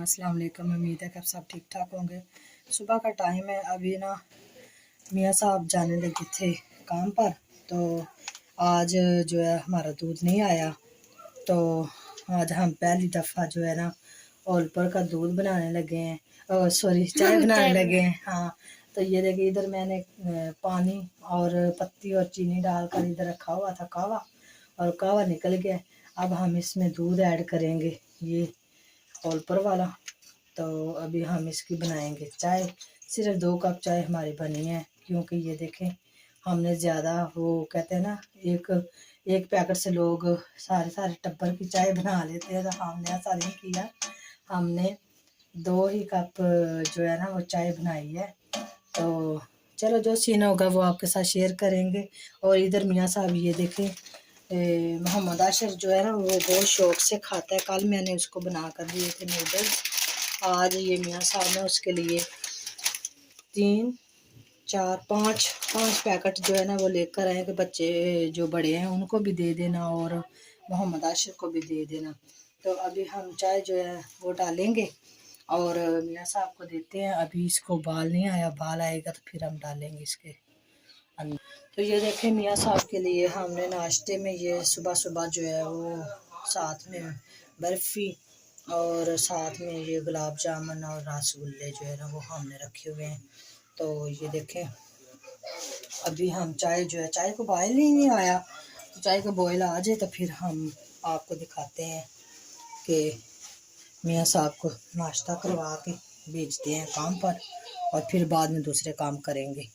अस्सलाम वालेकुम। उम्मीद है कि आप सब ठीक ठाक होंगे। सुबह का टाइम है। अभी ना मियाँ साहब जाने लगे थे काम पर, तो आज जो है हमारा दूध नहीं आया। तो आज हम पहली दफ़ा जो है ना ओलपर का दूध बनाने लगे हैं, सॉरी चाय बनाने लगे हैं। हाँ, तो ये देखिए इधर मैंने पानी और पत्ती और चीनी डालकर इधर रखा हुआ था कहवा, और कहवा निकल गया। अब हम इसमें दूध ऐड करेंगे, ये ओलपर वाला। तो अभी हम इसकी बनाएंगे चाय। सिर्फ 2 कप चाय हमारी बनी है, क्योंकि ये देखें हमने ज़्यादा वो कहते हैं ना एक पैकेट से लोग सारे टब्बर की चाय बना लेते हैं, तो हमने ऐसा नहीं किया। हमने 2 ही कप जो है ना वो चाय बनाई है। तो चलो जो सीन होगा वो आपके साथ शेयर करेंगे। और इधर मियाँ साहब ये देखें मोहम्मद आशिर जो है ना वो बहुत शौक से खाता है। कल मैंने उसको बना कर दिए थे नूडल्स। आज ये मियाँ साहब ने उसके लिए 3 4 5 पैकेट जो है ना वो लेकर आए कि बच्चे जो बड़े हैं उनको भी दे देना और मोहम्मद आशिर को भी दे देना। तो अभी हम चाय जो है वो डालेंगे और मियाँ साहब को देते हैं। अभी इसको बाल नहीं आया, बाल आएगा तो फिर हम डालेंगे इसके अंदर। तो ये देखें मियाँ साहब के लिए हमने नाश्ते में ये सुबह सुबह जो है वो साथ में बर्फ़ी और साथ में ये गुलाब जामुन और रसगुल्ले जो है ना वो हमने रखे हुए हैं। तो ये देखें अभी हम चाय जो है, चाय को बॉयल ही नहीं आया, तो चाय का बॉयल आ जाए तो फिर हम आपको दिखाते हैं कि मियाँ साहब को नाश्ता करवा के भेजते हैं काम पर और फिर बाद में दूसरे काम करेंगे।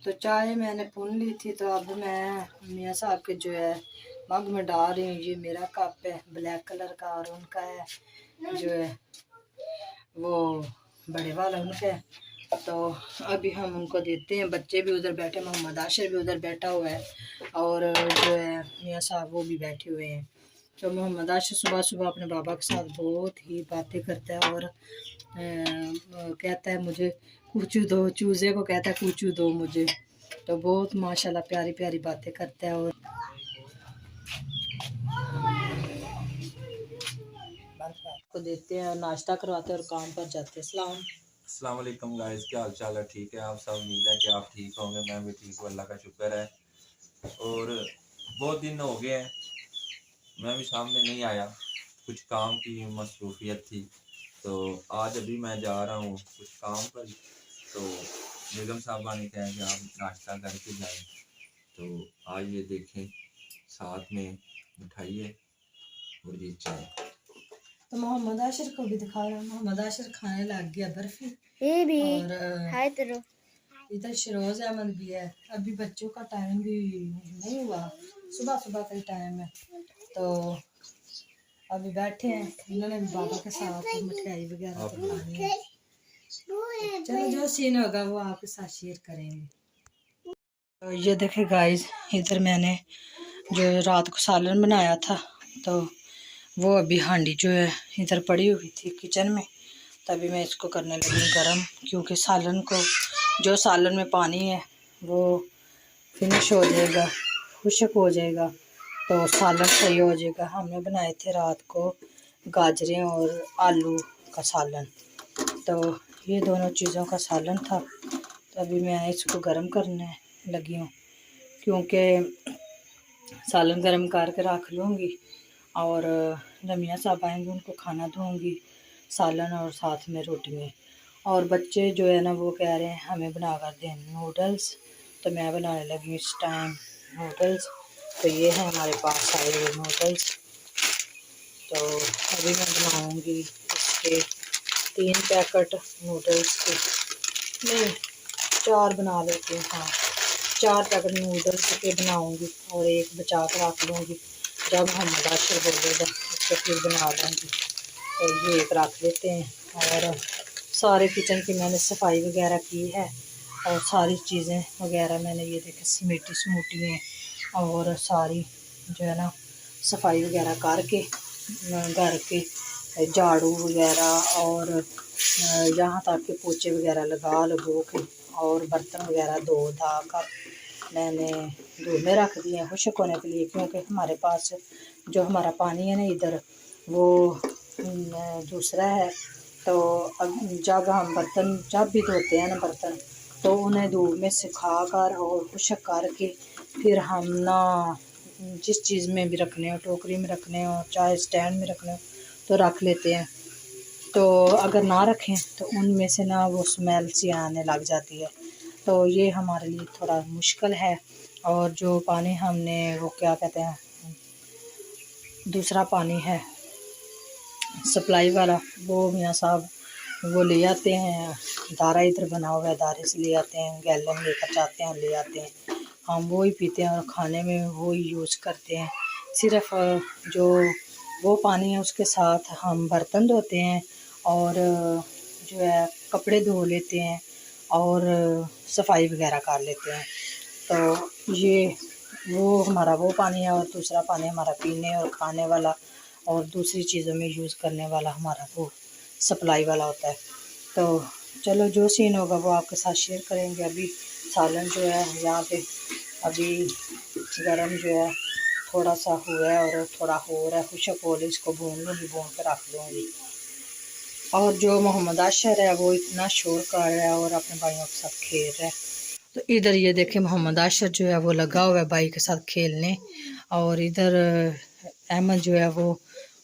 तो चाय मैंने पुन ली थी, तो अब मैं मियाँ साहब के जो है मग में डाल रही हूँ। ये मेरा कप है ब्लैक कलर का और उनका है जो है वो बड़े वाला उनका है। तो अभी हम उनको देते हैं। बच्चे भी उधर बैठे, मोहम्मद आशिर भी उधर बैठा हुआ है और जो है मियाँ साहब वो भी बैठे हुए हैं। तो मोहम्मद आशिर सुबह सुबह अपने बाबा के साथ बहुत ही बातें करता है और कहता है मुझे कूचू दो, चूज़े को कहता है कूचू दो मुझे। तो बहुत माशाल्लाह प्यारी प्यारी बातें करता है। और को देते हैं, नाश्ता करवाते हैं और काम पर जाते हैं। अस्सलाम वालेकुम गाइस, क्या हाल चाल है? ठीक है आप सब? उम्मीद है कि आप ठीक होंगे। मैं भी ठीक हूँ, अल्लाह का शुक्र है। और बहुत दिन हो गए हैं, मैं भी सामने नहीं आया, कुछ काम की मसरूफियत थी। तो आज अभी मैं जा रहा हूँ कुछ काम पर, तो बेगम साहबा ने कहा कि आप नाश्ता करके जाएं। तो आज ये देखें साथ में मिठाई है और ये चाय। तो मोहम्मद आशिर को भी दिखा रहा हूँ। मोहम्मद आशिर खाने लग गया बर्फी। और हाय तेरो इधर शिरोज अहमद भी है। अभी बच्चों का टाइम भी नहीं हुआ, सुबह सुबह का टाइम है। तो अभी बैठे हैं, इन्होंने भी बाबा के साथ मिठाई वगैरह तो खानी है। चलो जो सीन होगा वो आपके साथ शेयर करेंगे। तो ये देखे गाइस, इधर मैंने जो रात को सालन बनाया था, तो वो अभी हांडी जो है इधर पड़ी हुई थी किचन में। तभी मैं इसको करने लगी गरम, क्योंकि सालन को जो सालन में पानी है वो फिनिश हो जाएगा, खुश्क हो जाएगा, तो सालन सही हो जाएगा। हमने बनाए थे रात को गाजरें और आलू का सालन, तो ये दोनों चीज़ों का सालन था। तो अभी मैं इसको गरम करने लगी हूँ, क्योंकि सालन गरम करके रख लूँगी और जब मियाँ साहब आएंगे उनको खाना दूँगी सालन और साथ में रोटी में। और बच्चे जो है ना वो कह रहे हैं हमें बना कर दें नूडल्स, तो मैं बनाने लगी इस टाइम नूडल्स। तो ये है हमारे पास आए हुए नूडल्स। तो अभी मैं बनाऊँगी इसके 3 पैकेट नूडल्स के, नहीं 4 बना लेती हूँ। हाँ, 4 पैकेट नूडल्स के बनाऊँगी और एक बचा कर रख लूँगी, जब हम आशिर बोलेगा उसको फिर बना दूँगी। तो ये एक रख लेते हैं। और सारे किचन की मैंने सफाई वगैरह की है और सारी चीज़ें वगैरह मैंने ये देखे समेटी समूटी हैं और सारी जो है ना सफाई वगैरह करके घर के झाड़ू वगैरह और यहाँ तक के पोछे वगैरह लगो के और बर्तन वगैरह धो धा कर मैंने धुलने रख दिए हैं खुश्क होने के लिए। क्योंकि हमारे पास जो हमारा पानी है ना इधर वो दूसरा है। तो अब जब हम बर्तन जब भी धोते हैं ना बर्तन, तो उन्हें धूप में सुखा कर और खुशक करके फिर हम ना जिस चीज़ में भी रखने हो, टोकरी में रखने हो, चाहे स्टैंड में रखने हो, तो रख लेते हैं। तो अगर ना रखें तो उनमें से ना वो स्मेल सी आने लग जाती है। तो ये हमारे लिए थोड़ा मुश्किल है। और जो पानी हमने वो क्या कहते हैं, दूसरा पानी है सप्लाई वाला, वो मियाँ साहब वो ले आते हैं। दारा इधर बना हुआ है, दारे से ले आते हैं, गैलन लेकर जाते हैं, ले आते हैं। हम वो ही पीते हैं और खाने में वो ही यूज़ करते हैं। सिर्फ़ जो वो पानी है उसके साथ हम बर्तन धोते हैं और जो है कपड़े धो लेते हैं और सफाई वगैरह कर लेते हैं। तो ये वो हमारा वो पानी है और दूसरा पानी हमारा पीने और खाने वाला और दूसरी चीज़ों में यूज़ करने वाला हमारा वो सप्लाई वाला होता है। तो चलो जो सीन होगा वो आपके साथ शेयर करेंगे। अभी सालन जो है यहाँ पे अभी गरम जो है थोड़ा सा हुआ है और थोड़ा हो रहा है, खुशक हो रहा है, इसको भून लूँगी, भून कर रख लूँगी। और जो मोहम्मद अशर है वो इतना शोर कर रहा है और अपने भाइयों के साथ खेल रहा है। तो इधर ये देखे मोहम्मद अशर जो है वो लगा हुआ है भाई के साथ खेलने, और इधर अहमद जो है वो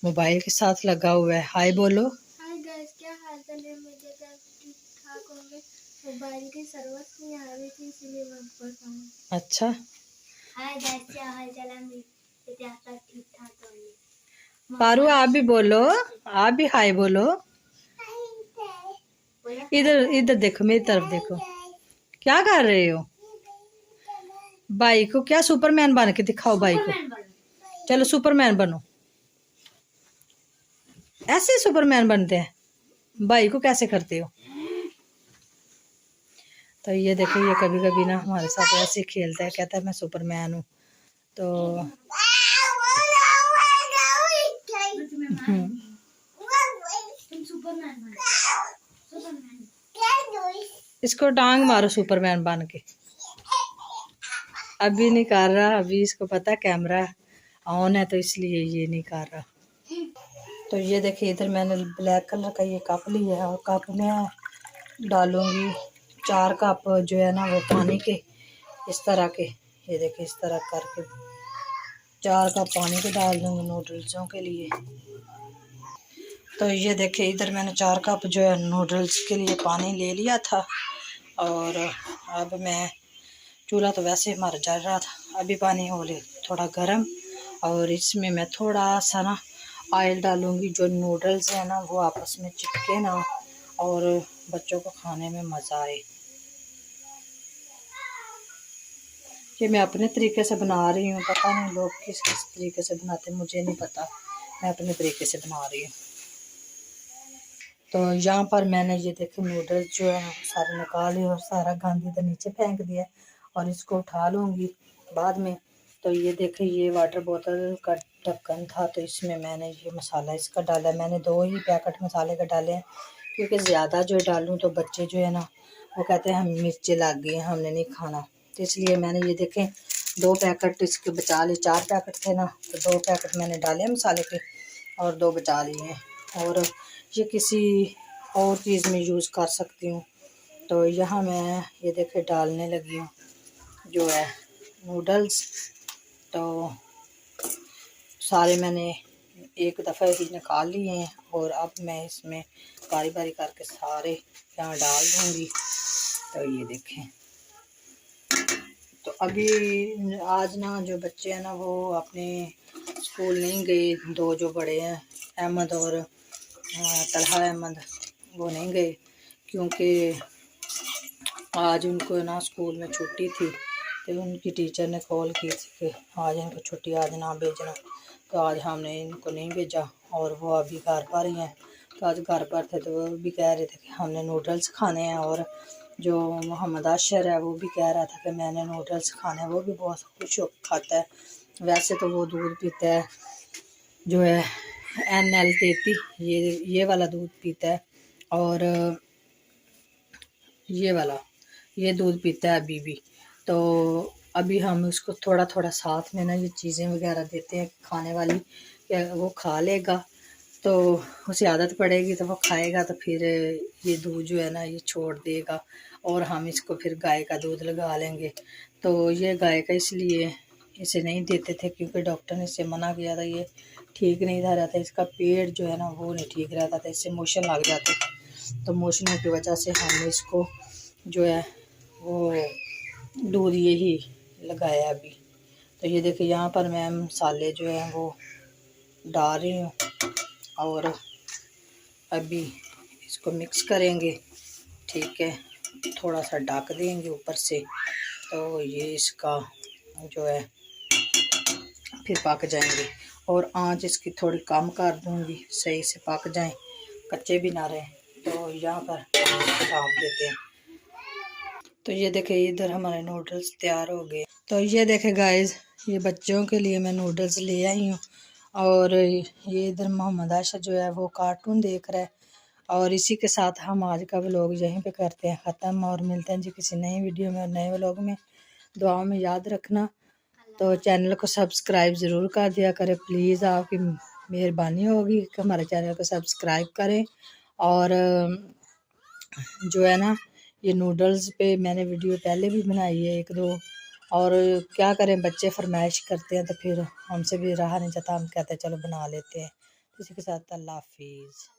मोबाइल के साथ लगा हुआ है। हाय बोलो। हाय गाइस, क्या हाल चाल है? मुझे ठीक ठाक होंगे। मोबाइल की सर्विस नहीं आ रही थी इसलिए मैं ऊपर था। अच्छा हाय गाइस, क्या हाल चाल है? मुझे सब ठीक ठाक होंगे। पारू आप भी बोलो, आप भी हाय बोलो। इधर इधर देखो, मेरी तरफ देखो, क्या कर रहे हो? भाई को क्या सुपरमैन बन के दिखाओ भाई को। चलो सुपरमैन बनो। ऐसे सुपरमैन बनते हैं? भाई को कैसे करते हो? तो ये देखो, ये कभी कभी ना हमारे साथ ऐसे खेलता है, कहता है मैं सुपरमैन हूँ। तो इसको टांग मारो सुपरमैन बन के। अभी नहीं कर रहा, अभी इसको पता है कैमरा ऑन है तो इसलिए ये नहीं कर रहा। तो ये देखिए, इधर मैंने ब्लैक कलर का ये कप लिया है और कप में डालूंगी 4 कप जो है ना वो पानी के, इस तरह के। ये देखिए, इस तरह करके 4 कप पानी के डाल दूंगी नूडल्सों के लिए। तो ये देखिए, इधर मैंने 4 कप जो है नूडल्स के लिए पानी ले लिया था। और अब मैं चूल्हा तो वैसे हमारा जल रहा था, अभी पानी हो रहा थोड़ा गर्म, और इसमें मैं थोड़ा सा ना ऑयल डालूंगी, जो नूडल्स है ना वो आपस में चिपके ना और बच्चों को खाने में मज़ा आए। ये मैं अपने तरीके से बना रही हूँ, पता नहीं लोग किस किस तरीके से बनाते, मुझे नहीं पता, मैं अपने तरीके से बना रही हूँ। तो यहाँ पर मैंने ये देखे नूडल्स जो है सारे निकाले और सारा गंद इधर नीचे फेंक दिया, और इसको उठा लूँगी बाद में। तो ये देखे, ये वाटर बोतल का ढक्कन था, तो इसमें मैंने ये मसाला इसका डाला। मैंने 2 ही पैकेट मसाले का डाले हैं, क्योंकि ज़्यादा जो डालूँ तो बच्चे जो है ना वो कहते हैं हम मिर्चें लग गई हैं, हमने नहीं खाना। तो इसलिए मैंने ये देखें 2 पैकेट इसके बचा लिए, 4 पैकेट थे ना, तो 2 पैकेट मैंने डाले मसाले के और 2 बचा लिए हैं। और ये किसी और चीज़ में यूज़ कर सकती हूँ। तो यहाँ मैं ये देखे डालने लगी हूँ जो है नूडल्स। तो सारे मैंने एक दफ़ा ही निकाल लिए हैं और अब मैं इसमें बारी बारी करके सारे यहाँ डाल दूँगी। तो ये देखें, तो अभी आज ना जो बच्चे हैं ना वो अपने स्कूल नहीं गए, 2 जो बड़े हैं अहमद और तलहा अहमद, वो नहीं गए क्योंकि आज उनको ना स्कूल में छुट्टी थी। तो उनकी टीचर ने कॉल की थी कि आज इनको छुट्टी, आज ना भेजना। तो आज हमने इनको नहीं भेजा और वो अभी घर पर ही हैं। तो आज घर पर थे तो वो भी कह रहे थे कि हमने नूडल्स खाने हैं, और जो मोहम्मद अशर है वो भी कह रहा था कि मैंने नूडल्स खाने हैं, वो भी बहुत खुश हो खाता है। वैसे तो वो दूध पीता है जो है NL-33, ये वाला दूध पीता है, और ये वाला ये दूध पीता है अभी भी। तो अभी हम उसको थोड़ा थोड़ा साथ में ना ये चीज़ें वगैरह देते हैं खाने वाली, क्या वो खा लेगा। तो उसे आदत पड़ेगी तो वो खाएगा, तो फिर ये दूध जो है ना ये छोड़ देगा और हम इसको फिर गाय का दूध लगा लेंगे। तो ये गाय का इसलिए इसे नहीं देते थे क्योंकि डॉक्टर ने इसे मना किया था, ये ठीक नहीं था रहता, इसका पेट जो है ना वो नहीं ठीक रहता था, इससे मोशन लग जाते थे। तो मोशनों की वजह से हमने इसको जो है वो दूध यही लगाया अभी। तो ये देखिए यहाँ पर मैं मसाले जो है वो डाल रही हूँ और अभी इसको मिक्स करेंगे, ठीक है। थोड़ा सा ढक देंगे ऊपर से, तो ये इसका जो है फिर पक जाएंगे। और आंच इसकी थोड़ी कम कर दूंगी, सही से पक जाएं, कच्चे भी ना रहें। तो यहाँ पर ढाप देते हैं। तो ये देखे इधर हमारे नूडल्स तैयार हो गए। तो ये देखे गाइस, ये बच्चों के लिए मैं नूडल्स ले आई हूँ। और ये इधर मोहम्मद आशा जो है वो कार्टून देख रहा है। और इसी के साथ हम आज का व्लॉग यहीं पे करते हैं ख़त्म, और मिलते हैं जी किसी नई वीडियो में और नए व्लॉग में। दुआओं में याद रखना। तो चैनल को सब्सक्राइब ज़रूर कर दिया करें प्लीज़, आपकी मेहरबानी होगी कि हमारे चैनल को सब्सक्राइब करें। और जो है ना ये नूडल्स पे मैंने वीडियो पहले भी बनाई है एक दो, और क्या करें बच्चे फरमाइश करते हैं तो फिर हमसे भी रहा नहीं जाता, हम कहते हैं चलो बना लेते हैं। इसी के साथ अल्लाह हाफिज़।